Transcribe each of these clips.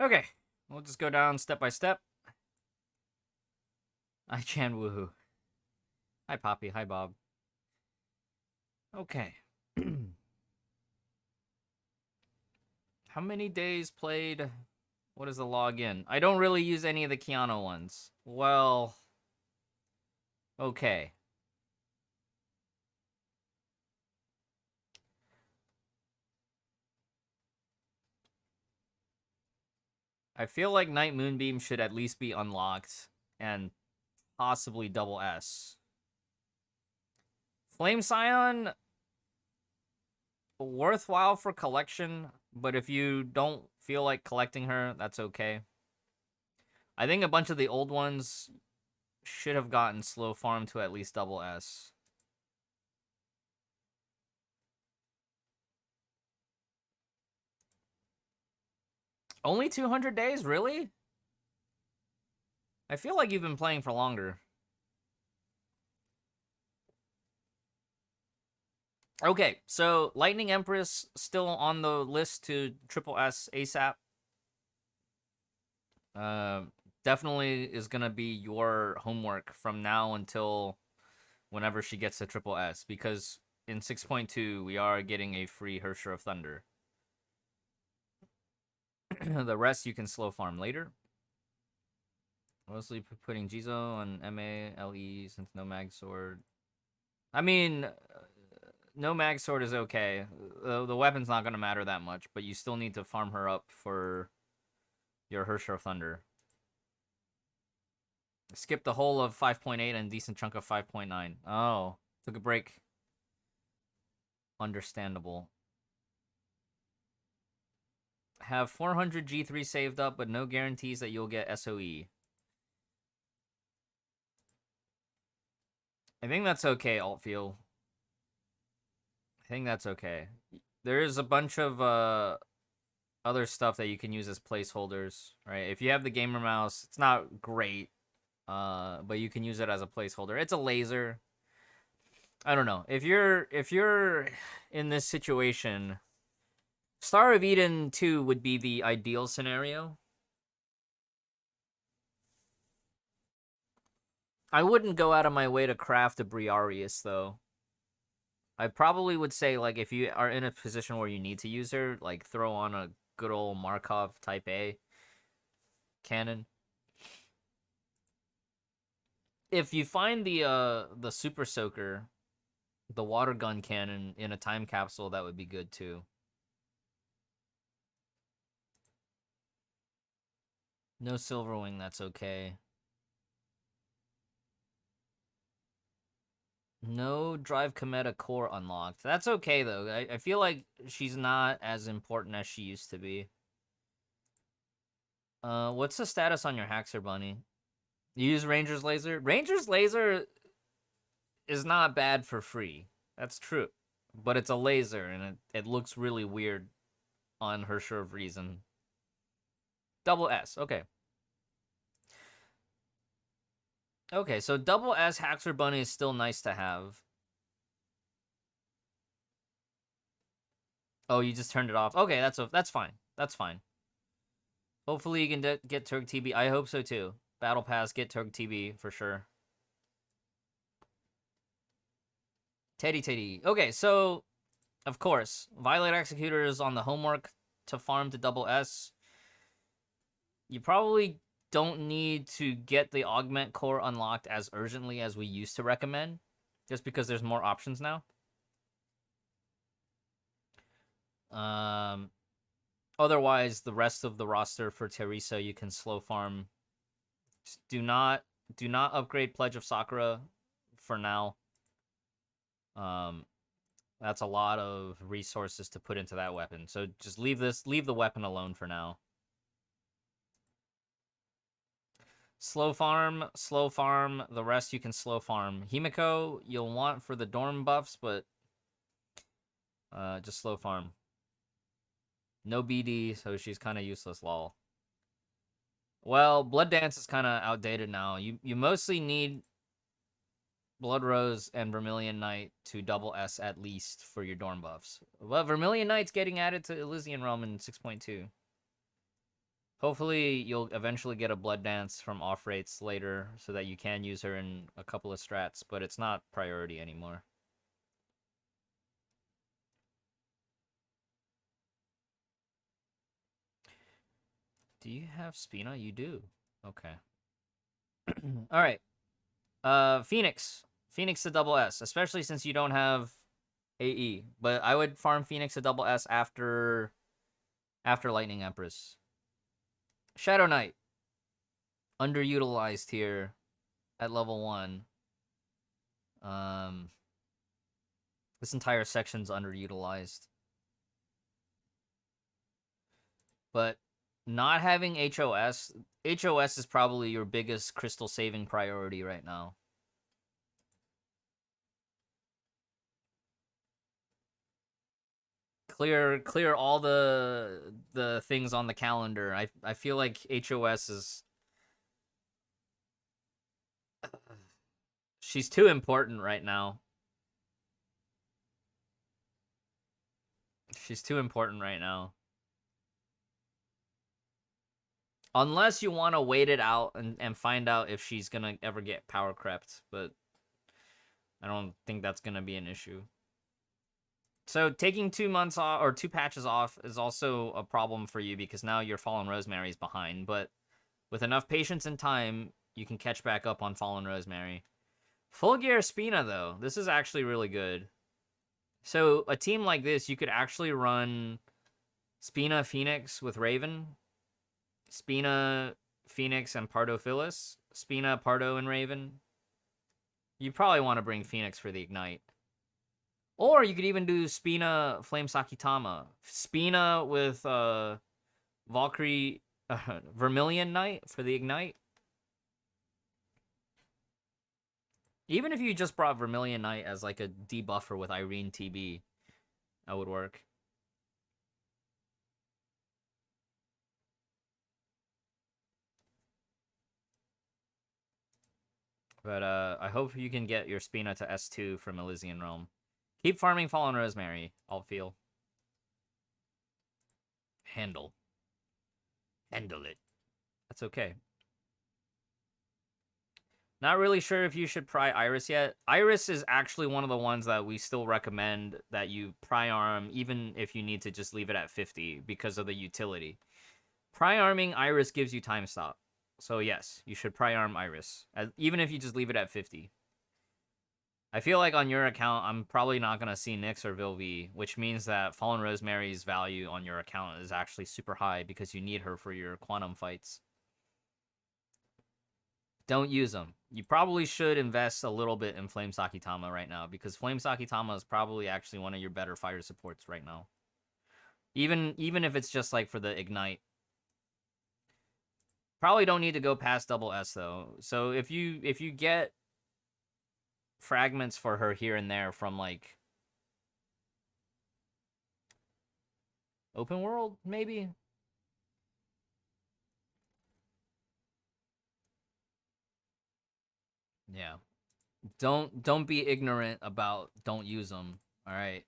Okay, we'll just go down step by step. I Chan woohoo. Hi Poppy, hi Bob. Okay. How many days played? What is the login? I don't really use any of the Keanu ones. Well, okay. I feel like Night Moonbeam should at least be unlocked and possibly double S. Flame Scion, worthwhile for collection, but if you don't feel like collecting her, that's okay. I think a bunch of the old ones should have gotten slow farm to at least double S. Only 200 days? Really? I feel like you've been playing for longer. Okay, so Lightning Empress still on the list to triple S ASAP. Definitely is going to be your homework from now until whenever she gets to triple S, because in 6.2 we are getting a free Hersher of Thunder. The rest you can slow farm later. Mostly putting Jizo on MA, LE since no mag sword. I mean, no mag sword is okay. The weapon's not going to matter that much, but you still need to farm her up for your Hersher of Thunder. Skip the whole of 5.8 and decent chunk of 5.9. Oh, took a break. Understandable. Have 400 G3 saved up, but no guarantees that you'll get SOE. I think that's okay, Altfiol. I think that's okay. There is a bunch of other stuff that you can use as placeholders, right? If you have the gamer mouse, it's not great, but you can use it as a placeholder. It's a laser. I don't know. If you're in this situation, Star of Eden 2 would be the ideal scenario. I wouldn't go out of my way to craft a Briareus, though. I probably would say, like, if you are in a position where you need to use her, like, throw on a good old Markov Type A cannon. If you find the Super Soaker, the water gun cannon in a time capsule, that would be good, too. No Silverwing, that's okay. No Drive Cometa core unlocked. That's okay, though. I feel like she's not as important as she used to be. What's the status on your Haxer Bunny? You use Ranger's Laser? Ranger's Laser is not bad for free. That's true. But it's a laser, and it looks really weird on Hersher of Reason. Double S, okay. Okay, so double S Haxer Bunny is still nice to have. Oh, you just turned it off. Okay, that's fine. That's fine. Hopefully you can get Turk TB. I hope so too. Battle Pass, get Turk TB for sure. Teddy. Okay, so of course, Violet Executor is on the homework to farm to double S. You probably don't need to get the Augment Core unlocked as urgently as we used to recommend, just because there's more options now. Otherwise, the rest of the roster for Teresa, you can slow farm. Just do not upgrade Pledge of Sakura for now. That's a lot of resources to put into that weapon. So just leave the weapon alone for now. Slow farm. The rest you can slow farm. Himiko, you'll want for the dorm buffs, but just slow farm. No BD, so she's kind of useless, lol. Well, Blood Dance is kind of outdated now. You mostly need Blood Rose and Vermilion Knight to double S at least for your dorm buffs. Well, Vermilion Knight's getting added to Elysian Realm in 6.2. Hopefully, you'll eventually get a Blood Dance from off rates later so that you can use her in a couple of strats, but it's not priority anymore. Do you have Spina? You do. Okay. All right. Phoenix. Phoenix to double S, especially since you don't have AE. But I would farm Phoenix to double S after Lightning Empress. Shadow Knight. Underutilized here at level 1. This entire section's underutilized. But not having HOS is probably your biggest crystal saving priority right now. Clear all the things on the calendar. I feel like HOS is she's too important right now. She's too important right now. Unless you want to wait it out and find out if she's going to ever get power crept, but I don't think that's going to be an issue. So taking 2 months off or 2 patches off is also a problem for you because now your Fallen Rosemary is behind, but with enough patience and time, you can catch back up on Fallen Rosemary. Full Gear Spina, though. This is actually really good. So a team like this, you could actually run Spina Phoenix with Raven, Spina Phoenix and Pardo Phyllis, Spina Pardo and Raven. You probably want to bring Phoenix for the Ignite. Or you could even do Spina Flame Sakitama. Spina with Valkyrie Vermilion Knight for the Ignite. Even if you just brought Vermilion Knight as like a debuffer with Irene TB, that would work. But I hope you can get your Spina to S2 from Elysian Realm. Keep farming Fallen Rosemary, Altfiol. Handle it. That's okay. Not really sure if you should pry Iris yet. Iris is actually one of the ones that we still recommend that you pry arm, even if you need to just leave it at 50 because of the utility. Pry arming Iris gives you time stop. So yes, you should pry arm Iris, even if you just leave it at 50. I feel like on your account, I'm probably not going to see Nyx or Vilvi, which means that Fallen Rosemary's value on your account is actually super high because you need her for your quantum fights. Don't use them. You probably should invest a little bit in Flame Sakitama right now because Flame Sakitama is probably actually one of your better fire supports right now. Even if it's just like for the Ignite. Probably don't need to go past double S though. So if you get fragments for her here and there from like open world, maybe. Yeah. Don't be ignorant about don't use them. All right.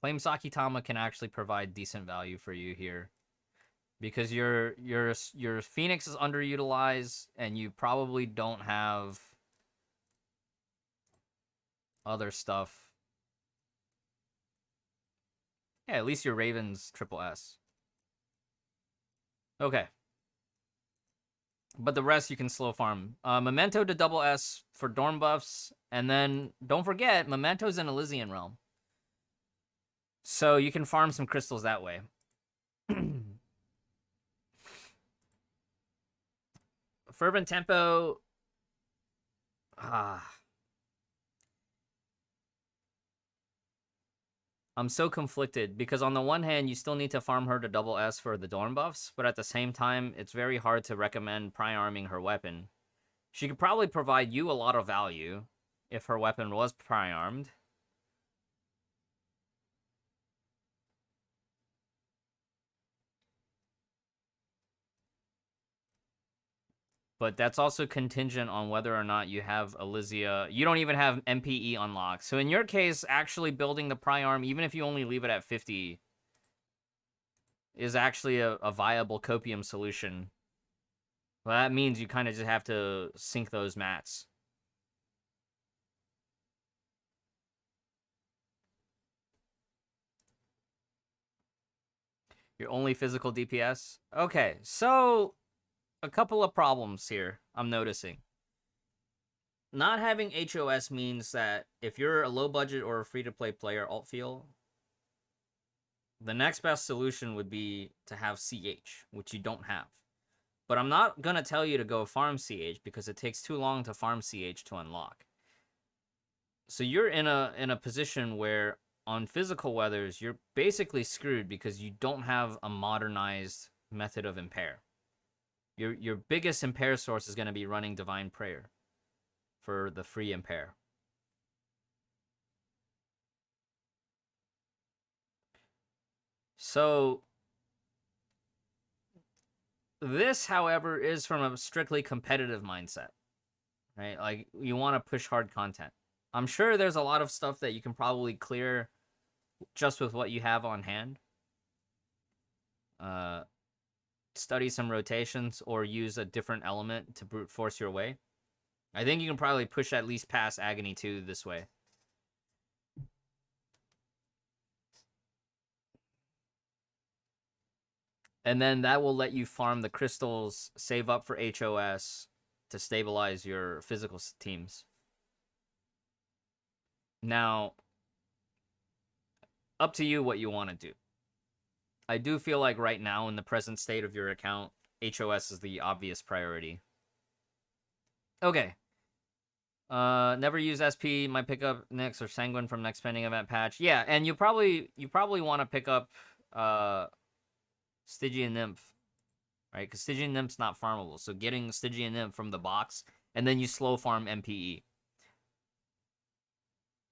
Flame Sakitama can actually provide decent value for you here. Because your Phoenix is underutilized and you probably don't have other stuff. Yeah, at least your Raven's triple S. Okay. But the rest you can slow farm. Memento to double S for Dorm buffs. And then, don't forget, Memento's in Elysian Realm. So you can farm some crystals that way. Fervent Tempo. I'm so conflicted because on the one hand, you still need to farm her to double S for the Dorm buffs, but at the same time, it's very hard to recommend pry-arming her weapon. She could probably provide you a lot of value if her weapon was pry-armed. But that's also contingent on whether or not you have Elysia. You don't even have MPE unlocked. So in your case, actually building the pry arm, even if you only leave it at 50, is actually a viable copium solution. Well, that means you kind of just have to sink those mats. Your only physical DPS? Okay, so a couple of problems here I'm noticing. Not having HOS means that if you're a low budget or a free to play player, Altfiol, the next best solution would be to have CH, which you don't have. But I'm not gonna tell you to go farm CH because it takes too long to farm CH to unlock. So you're in a position where on physical weathers you're basically screwed because you don't have a modernized method of impair. Your biggest impair source is going to be running Divine Prayer for the free impair. So this, however, is from a strictly competitive mindset, right? Like you want to push hard content. I'm sure there's a lot of stuff that you can probably clear just with what you have on hand. Study some rotations or use a different element to brute force your way. I think you can probably push at least past Agony 2 this way. And then that will let you farm the crystals, save up for HOS to stabilize your physical teams. Now, up to you what you want to do. I do feel like right now in the present state of your account, HOS is the obvious priority. Okay. Never use SP. Might pick up Nyx or Sanguine from next pending event patch. Yeah, and you probably want to pick up Stygian Nymph, right? Because Stygian Nymph's not farmable. So getting Stygian Nymph from the box, and then you slow farm MPE.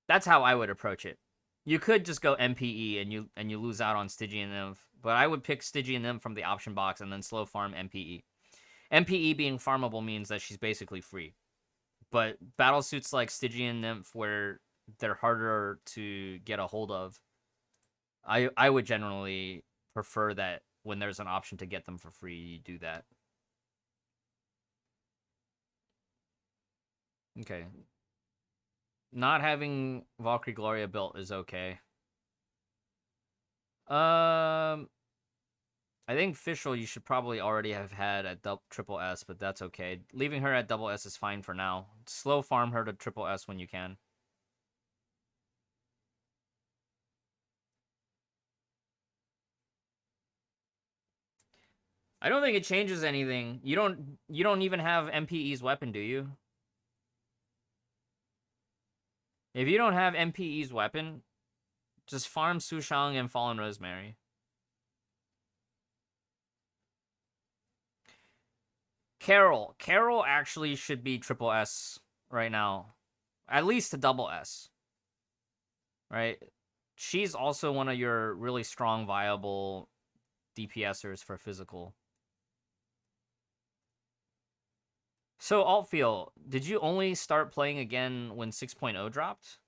That's how I would approach it. You could just go MPE and you lose out on Stygian Nymph, but I would pick Stygian Nymph from the option box and then slow farm MPE. MPE being farmable means that she's basically free. But battle suits like Stygian Nymph, where they're harder to get a hold of, I would generally prefer that when there's an option to get them for free, you do that. Okay. Not having Valkyrie Gloria built is okay. I think Fischl you should probably already have had at triple S, but that's okay. Leaving her at double S is fine for now. Slow farm her to triple S when you can. I don't think it changes anything. You don't even have MPE's weapon, do you? If you don't have MPE's weapon, just farm Sushang and Fallen Rosemary. Carol actually should be triple S right now. At least a double S. Right? She's also one of your really strong, viable DPSers for physical. So, Altfiol, did you only start playing again when 6.0 dropped?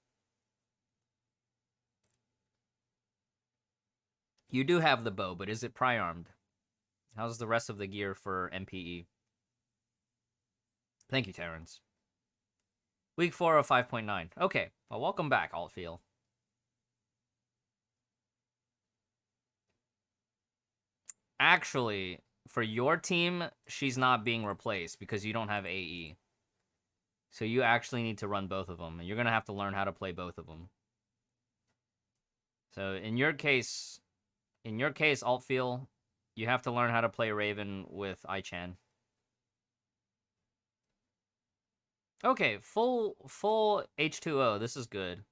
You do have the bow, but is it pry-armed? How's the rest of the gear for MPE? Thank you, Terrence. Week 4 of 5.9. Okay, well, welcome back, Altfiol. Actually, for your team, she's not being replaced because you don't have AE. So you actually need to run both of them, and you're going to have to learn how to play both of them. So in your case, Altfiol, you have to learn how to play Raven with Aichan. Okay, full H2O. This is good.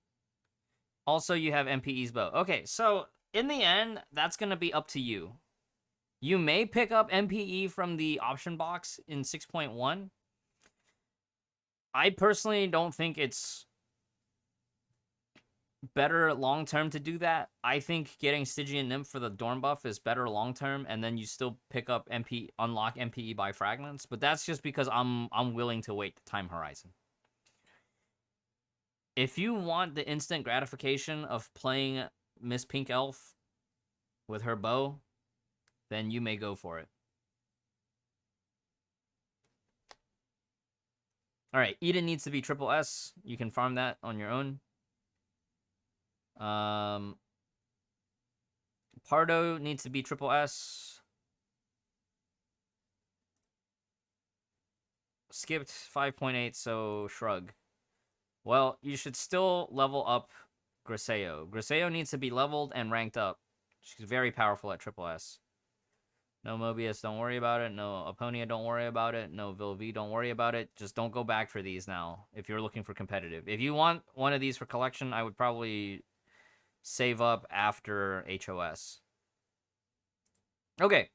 Also, you have MPE's bow. Okay, so in the end, that's going to be up to you. You may pick up MPE from the option box in 6.1. I personally don't think it's better long-term to do that. I think getting Stygian Nymph for the Dorn buff is better long-term, and then you still pick up unlock MPE by fragments. But that's just because I'm willing to wait the time horizon. If you want the instant gratification of playing Miss Pink Elf with her bow, then you may go for it. All right, Eden needs to be triple S. You can farm that on your own. Pardo needs to be triple S. Skipped 5.8, so shrug. Well, you should still level up Griseo. Griseo needs to be leveled and ranked up. She's very powerful at triple S. No Mobius, don't worry about it. No Aponia, don't worry about it. No Vilvi, don't worry about it. Just don't go back for these now if you're looking for competitive. If you want one of these for collection, I would probably save up after HOS. Okay.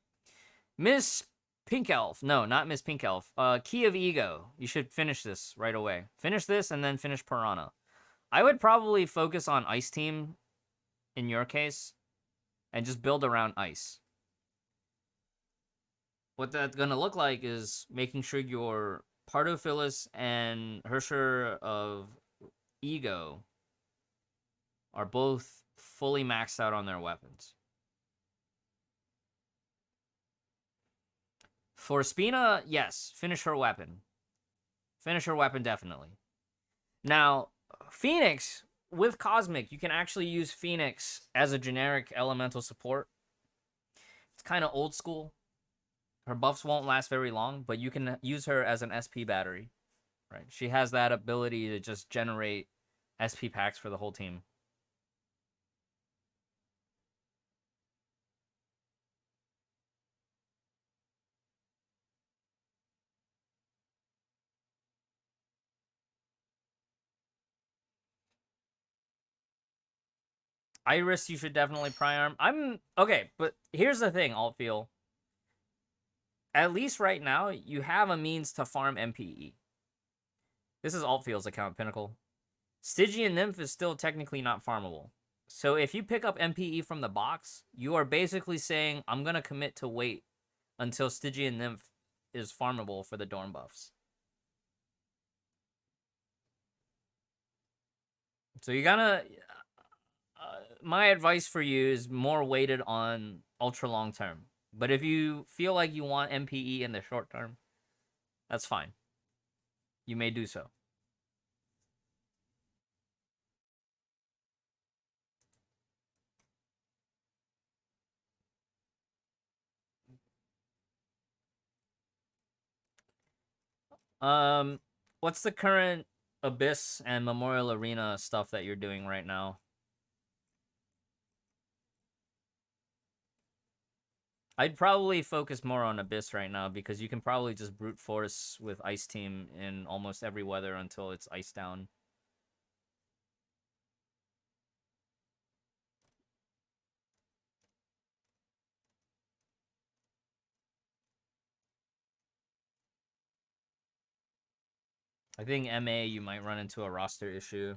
Miss Pink Elf. No, not Miss Pink Elf. Key of Ego. You should finish this right away. Finish this and then finish Piranha. I would probably focus on Ice Team in your case and just build around Ice. What that's going to look like is making sure your Pardophilus and Hersher of Ego are both fully maxed out on their weapons. For Spina, yes, finish her weapon. Finish her weapon, definitely. Now, Phoenix, with Cosmic, you can actually use Phoenix as a generic elemental support. It's kind of old school. Her buffs won't last very long, but you can use her as an SP battery. Right? She has that ability to just generate SP packs for the whole team. Iris, you should definitely Priarm. Okay, but here's the thing, Altfiol. At least right now, you have a means to farm MPE. This is Altfiel's account, Pinnacle. Stygian Nymph is still technically not farmable. So if you pick up MPE from the box, you are basically saying, I'm going to commit to wait until Stygian Nymph is farmable for the Dorm buffs. So you gotta... my advice for you is more weighted on ultra long term. But if you feel like you want MPE in the short term, that's fine. You may do so. What's the current Abyss and Memorial Arena stuff that you're doing right now? I'd probably focus more on Abyss right now because you can probably just brute force with Ice Team in almost every weather until it's iced down. I think MA, you might run into a roster issue.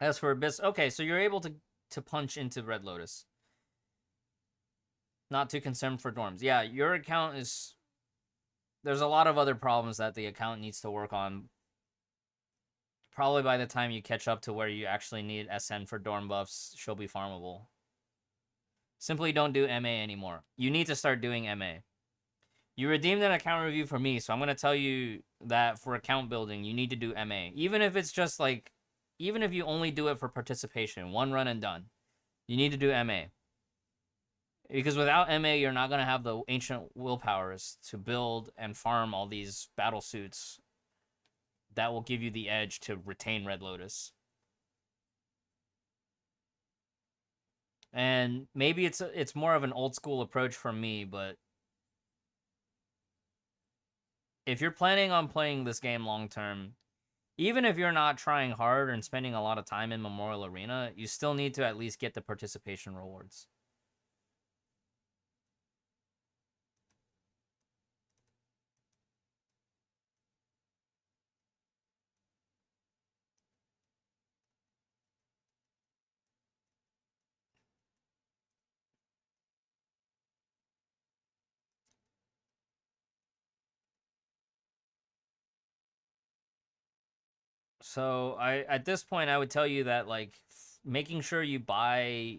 As for Abyss, okay, so you're able to punch into Red Lotus. Not too concerned for Dorms. Yeah, your account is... There's a lot of other problems that the account needs to work on. Probably by the time you catch up to where you actually need SN for Dorm buffs, she'll be farmable. Simply don't do MA anymore. You need to start doing MA. You redeemed an account review for me, so I'm going to tell you that for account building, you need to do MA. Even if it's just like... Even if you only do it for participation, one run and done, you need to do MA. Because without MA, you're not going to have the ancient willpowers to build and farm all these battle suits that will give you the edge to retain Red Lotus. And maybe it's more of an old school approach from me, but if you're planning on playing this game long term, even if you're not trying hard and spending a lot of time in Memorial Arena, you still need to at least get the participation rewards. So at this point I would tell you that like making sure you buy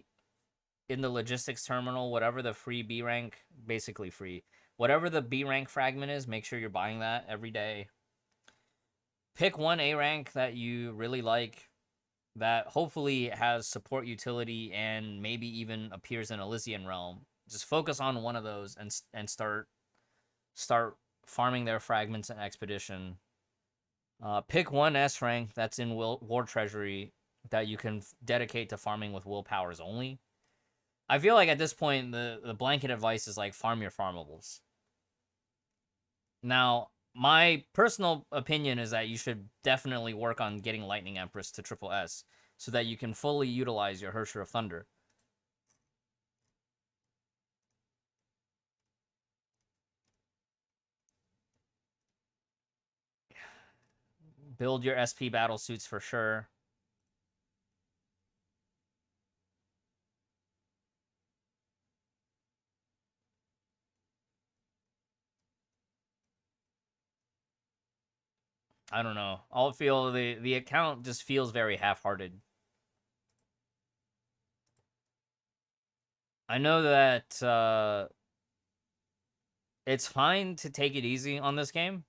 in the logistics terminal whatever the free B rank, basically free, whatever the B rank fragment is, make sure you're buying that every day. Pick one A rank that you really like that hopefully has support utility and maybe even appears in Elysian Realm. Just focus on one of those and start farming their fragments and expedition. Pick one S rank that's in War Treasury that you can dedicate to farming with willpowers only. I feel like at this point the blanket advice is like farm your farmables. Now, my personal opinion is that you should definitely work on getting Lightning Empress to triple S so that you can fully utilize your Hersher of Thunder. Build your SP battle suits for sure. I don't know. Altfiol, the account just feels very half-hearted. I know that it's fine to take it easy on this game,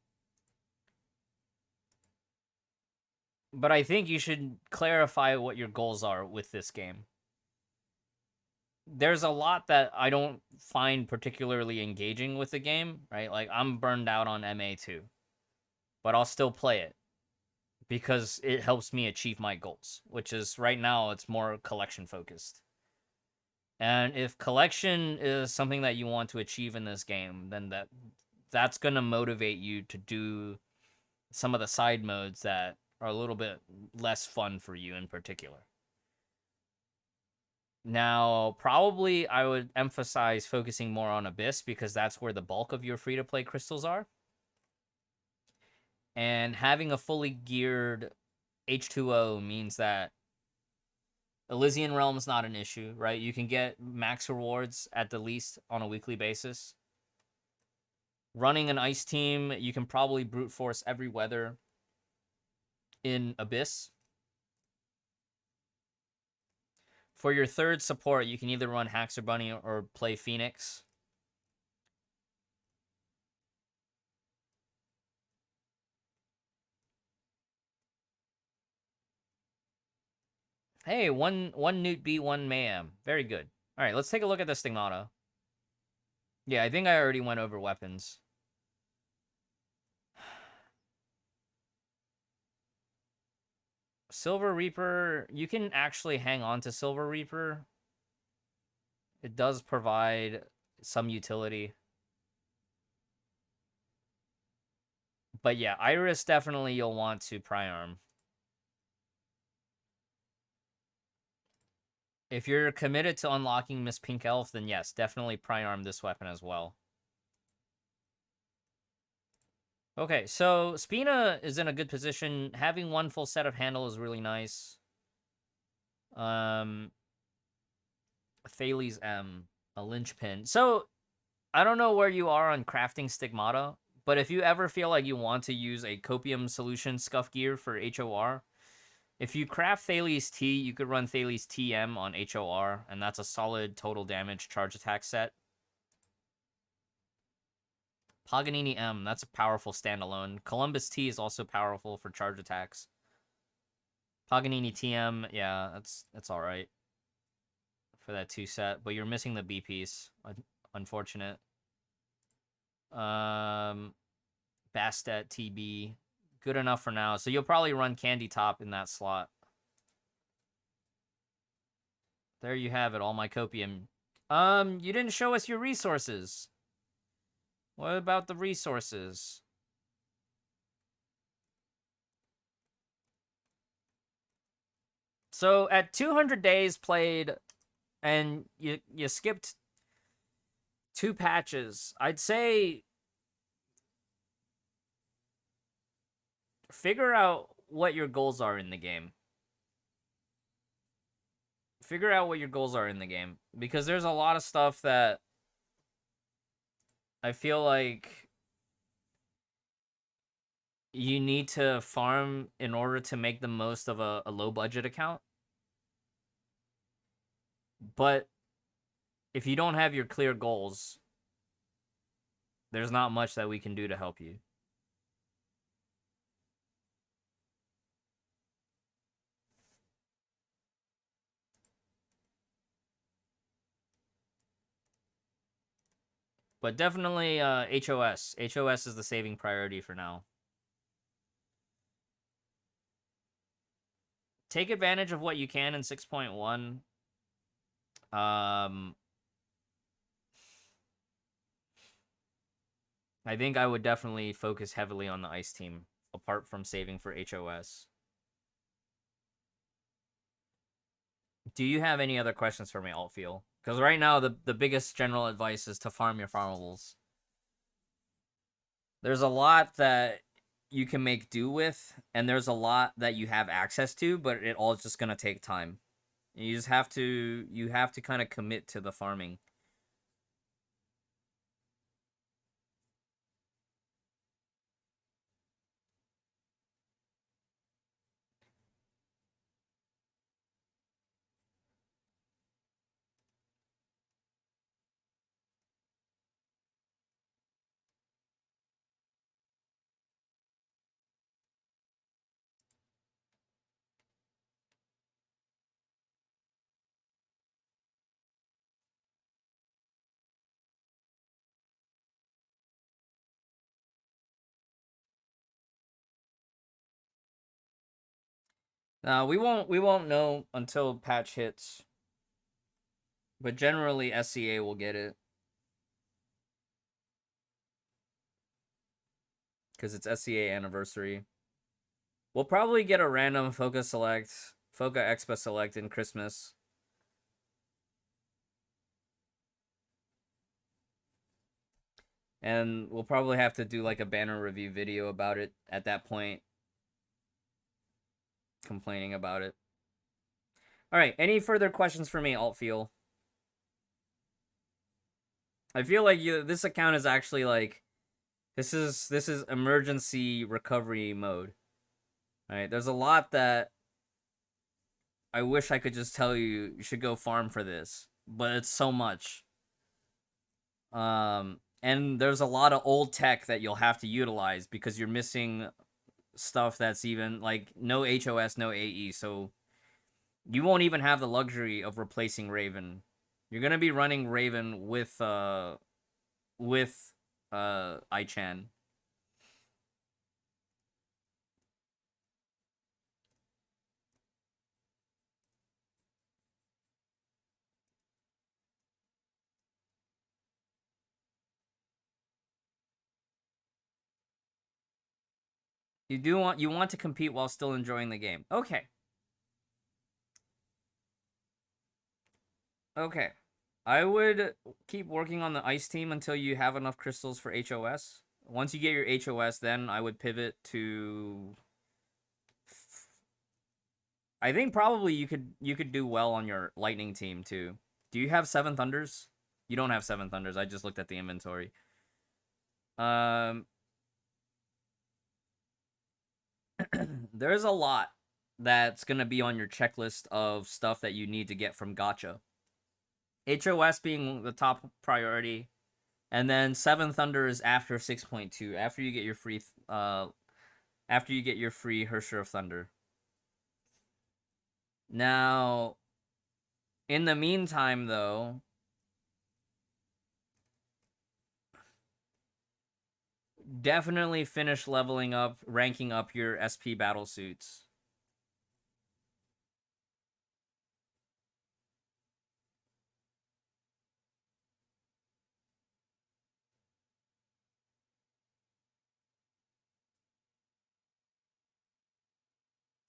but I think you should clarify what your goals are with this game. There's a lot that I don't find particularly engaging with the game, right? Like, I'm burned out on MA2, but I'll still play it because it helps me achieve my goals, which is right now it's more collection focused. And if collection is something that you want to achieve in this game, then that's going to motivate you to do some of the side modes that are a little bit less fun for you in particular. Now, probably I would emphasize focusing more on Abyss because that's where the bulk of your free-to-play crystals are. And having a fully geared H2O means that Elysian Realm is not an issue, right? You can get max rewards at the least on a weekly basis. Running an ice team, you can probably brute force every weather in Abyss. For your third support, you can either run Haxor Bunny or play Phoenix. Hey, one Newt B, one Mayhem. Very good. All right, let's take a look at this Stigmata. Yeah, I think I already went over weapons. Silver Reaper, you can actually hang on to Silver Reaper. It does provide some utility. But yeah, Iris definitely you'll want to pry-arm. If you're committed to unlocking Miss Pink Elf, then yes, definitely pry-arm this weapon as well. Okay, so Spina is in a good position. Having one full set of handle is really nice. Thales M, a linchpin. So, I don't know where you are on crafting Stigmata, but if you ever feel like you want to use a Copium Solution Scuff Gear for HOR, if you craft Thales T, you could run Thales TM on HOR, and that's a solid total damage charge attack set. Paganini M, that's a powerful standalone. Columbus T is also powerful for charge attacks. Paganini TM, yeah, that's all right for that 2 set, but you're missing the B piece. Unfortunate. Bastet TB, good enough for now. So you'll probably run Candy Top in that slot. There you have it, all my copium. You didn't show us your resources. What about the resources? So at 200 days played, and you skipped 2 patches, I'd say figure out what your goals are in the game. Figure out what your goals are in the game, because there's a lot of stuff that I feel like you need to farm in order to make the most of a low budget account. But if you don't have your clear goals, there's not much that we can do to help you. But definitely HOS. HOS is the saving priority for now. Take advantage of what you can in 6.1. I think I would definitely focus heavily on the ice team, apart from saving for HOS. Do you have any other questions for me, Altfiol? Because right now, the biggest general advice is to farm your farmables. There's a lot that you can make do with, and there's a lot that you have access to, but it all just gonna take time. You just have to kind of commit to the farming. We won't know until patch hits, but generally SCA will get it because it's SCA anniversary. We'll probably get a random Foca Select, Foca Expa Select in Christmas. And we'll probably have to do like a banner review video about it at that point. Complaining about it. Alright, any further questions for me, Altfiol? I feel like this account is actually like this is emergency recovery mode. Alright, there's a lot that I wish I could just tell you should go farm for this, but it's so much. And there's a lot of old tech that you'll have to utilize because you're missing stuff that's even like no HOS, no AE, so you won't even have the luxury of replacing Raven. You're gonna be running Raven with Ichan. You want to compete while still enjoying the game. Okay. Okay. I would keep working on the ice team until you have enough crystals for HOS. Once you get your HOS, then I would pivot to I think probably you could do well on your lightning team too. Do you have 7 thunders? You don't have 7 thunders. I just looked at the inventory. There's a lot that's going to be on your checklist of stuff that you need to get from gacha. HOS being the top priority, and then 7 Thunder is after 6.2, after you get your free Hersher of Thunder. Now, in the meantime though, definitely finish leveling up, ranking up your SP battle suits.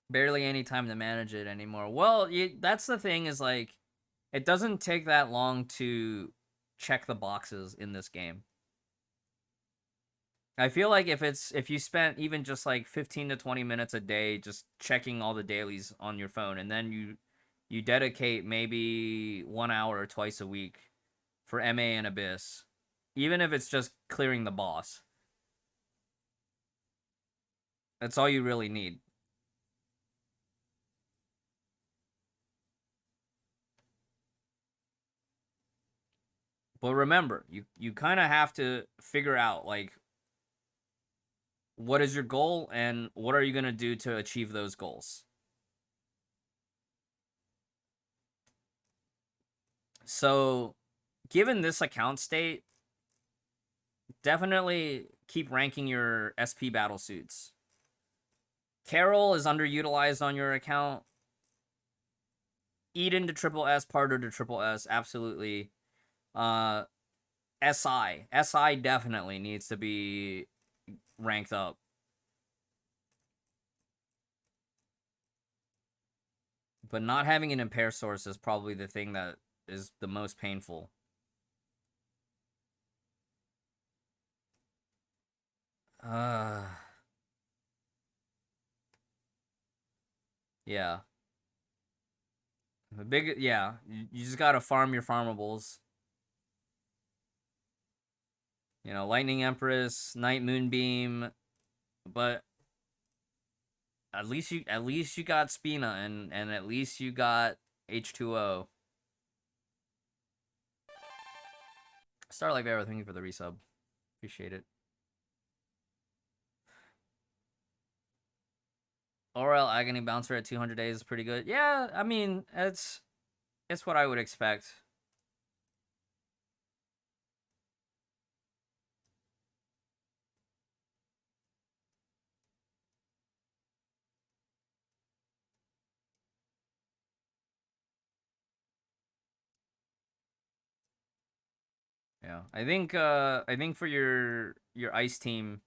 Barely any time to manage it anymore. Well, that's the thing is like, it doesn't take that long to check the boxes in this game. I feel like if you spent even just like 15 to 20 minutes a day just checking all the dailies on your phone, and then you dedicate maybe 1 hour or twice a week for MA and Abyss, even if it's just clearing the boss. That's all you really need. But remember, you kind of have to figure out, like, what is your goal and what are you going to do to achieve those goals. So, given this account state, definitely keep ranking your SP battle suits. Carol is underutilized on your account. Eden to triple S, Parter to triple S, absolutely. SI definitely needs to be ranked up. But not having an impair source is probably the thing that is the most painful. Yeah. You just gotta farm your farmables. You know, Lightning Empress, Night Moonbeam, but at least you got Spina and at least you got H2O. Starlight Bear, thank you for the resub. Appreciate it. Orel Agony Bouncer at 200 days is pretty good. Yeah, I mean, it's what I would expect. Yeah, I think for your ice team,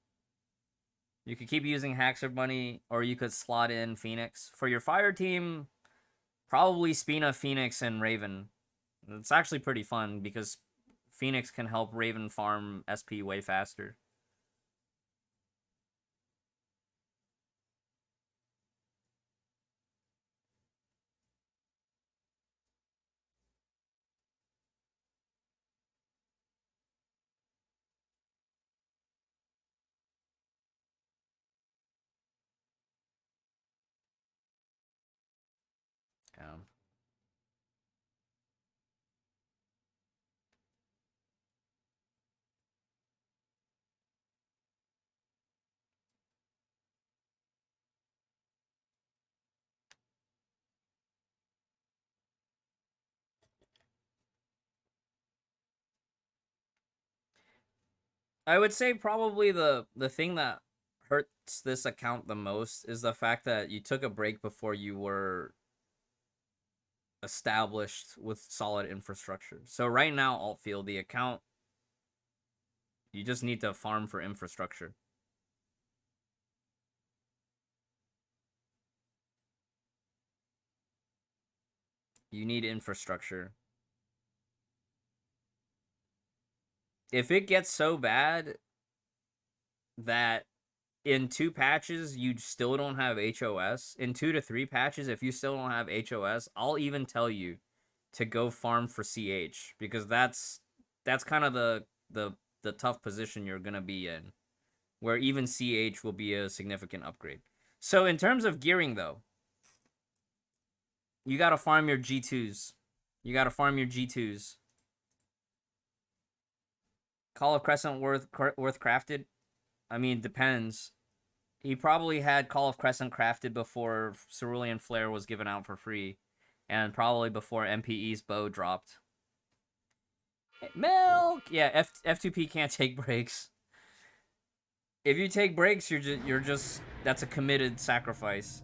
you could keep using Haxor Bunny, or you could slot in Phoenix. For your fire team, probably Spina, Phoenix, and Raven. It's actually pretty fun because Phoenix can help Raven farm SP way faster. Yeah. I would say probably the thing that hurts this account the most is the fact that you took a break before you were established with solid infrastructure. So right now, Altfield, the account, you just need to farm for infrastructure. You need infrastructure. If it gets so bad that in 2 patches you still don't have HOS, in 2 to 3 patches if you still don't have HOS, I'll even tell you to go farm for CH, because that's kind of the tough position you're going to be in, where even CH will be a significant upgrade. So in terms of gearing though, you got to farm your G2s. You got to farm your G2s. Call of Crescent worth crafted? I mean, depends. He probably had Call of Crescent crafted before Cerulean Flare was given out for free, and probably before MPE's bow dropped. Hey, milk! Yeah, F2P can't take breaks. If you take breaks, you're just that's a committed sacrifice.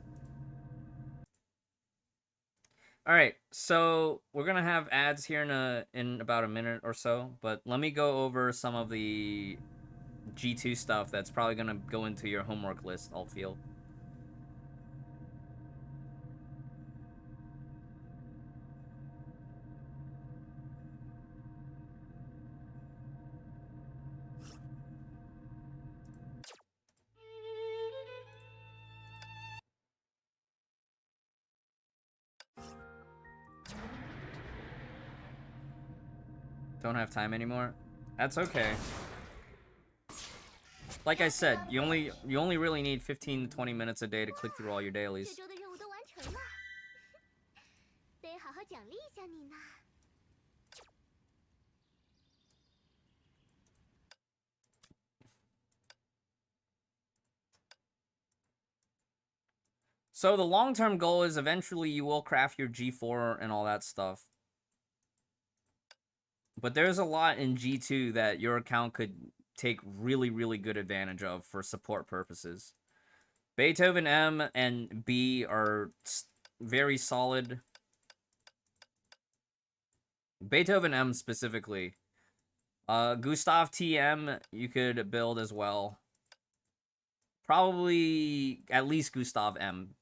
All right, so we're gonna have ads here in about a minute or so, but let me go over some of the G2 stuff that's probably gonna go into your homework list, Altfield. Don't have time anymore? That's okay. like I said, you only really need 15 to 20 minutes a day to click through all your dailies. So the long-term goal is eventually you will craft your G4 and all that stuff. But there's a lot in G2 that your account could take really, really good advantage of for support purposes. Beethoven M and B are very solid. Beethoven M specifically. Gustav TM you could build as well. Probably at least Gustav M.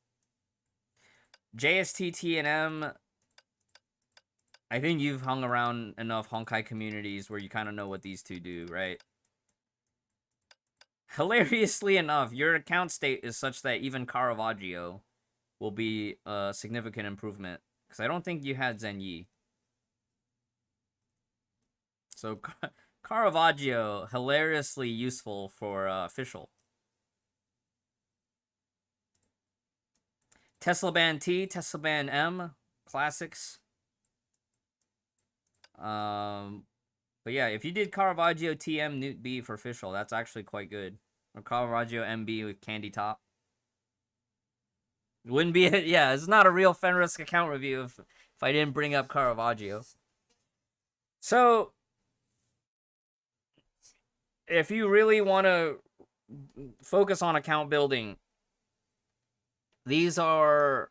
JST T and M, I think you've hung around enough Honkai communities where you kind of know what these two do, right? Hilariously enough, your account state is such that even Caravaggio will be a significant improvement. Because I don't think you had Zenyi. So Caravaggio, hilariously useful for official. Tesla Band T, Tesla Band M, classics. But yeah, if you did Caravaggio TM Newt B for official, that's actually quite good. Or Caravaggio MB with Candy Top. Wouldn't be it. Yeah, it's not a real Fenrisk account review if I didn't bring up Caravaggio. So, if you really want to focus on account building, these are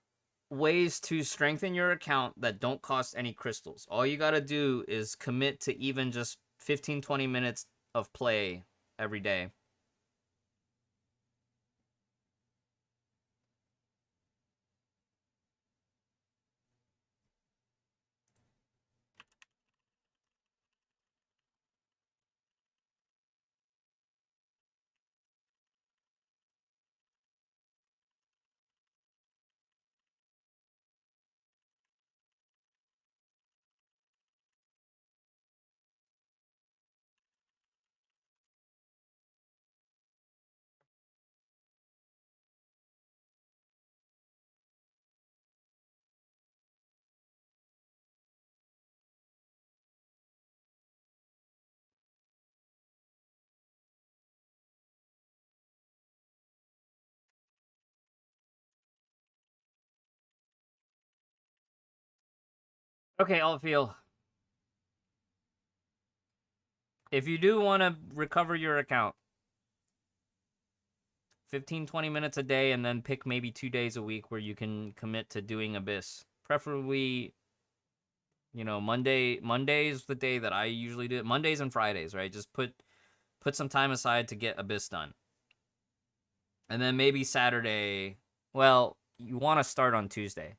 ways to strengthen your account that don't cost any crystals. All you got to do is commit to even just 15-20 minutes of play every day. Okay, Altfiol. If you do want to recover your account, 15-20 minutes a day, and then pick maybe 2 days a week where you can commit to doing Abyss. Preferably, you know, Monday's the day that I usually do it. Mondays and Fridays, right? Just put some time aside to get Abyss done. And then maybe Saturday, well, you want to start on Tuesday.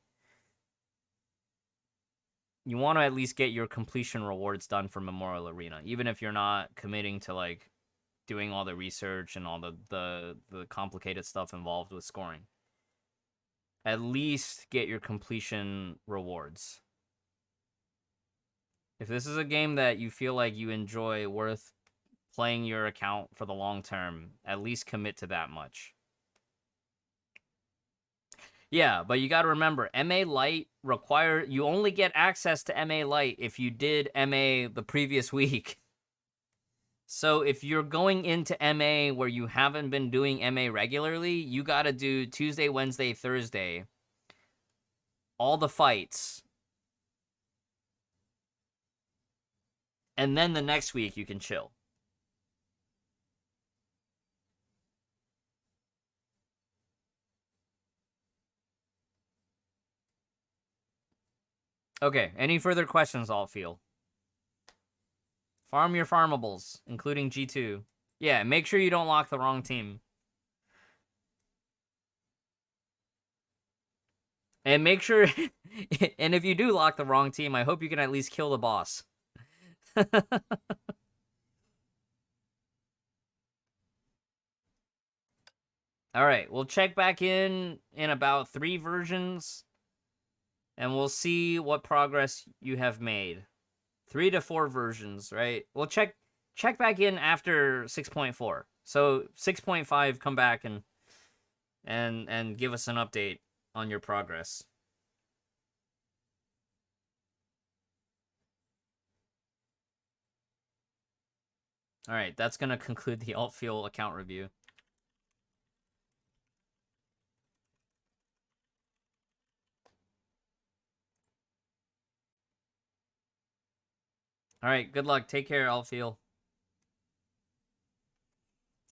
You want to at least get your completion rewards done for Memorial Arena, even if you're not committing to like doing all the research and all the complicated stuff involved with scoring. At least get your completion rewards. If this is a game that you feel like you enjoy, worth playing your account for the long term, at least commit to that much. Yeah, but you got to remember, MA Lite you only get access to MA Lite if you did MA the previous week. So if you're going into MA where you haven't been doing MA regularly, you got to do Tuesday, Wednesday, Thursday, all the fights. And then the next week you can chill. Okay, any further questions, Altfiol? Farm your farmables, including G2. Yeah, make sure you don't lock the wrong team. And make sure, and if you do lock the wrong team, I hope you can at least kill the boss. Alright, we'll check back in about 3 versions, and we'll see what progress you have made. 3 to 4 versions, right? We'll check back in after 6.4. So 6.5, come back and give us an update on your progress. All right, that's going to conclude the Altfiol account review. All right, good luck. Take care, Altfiol.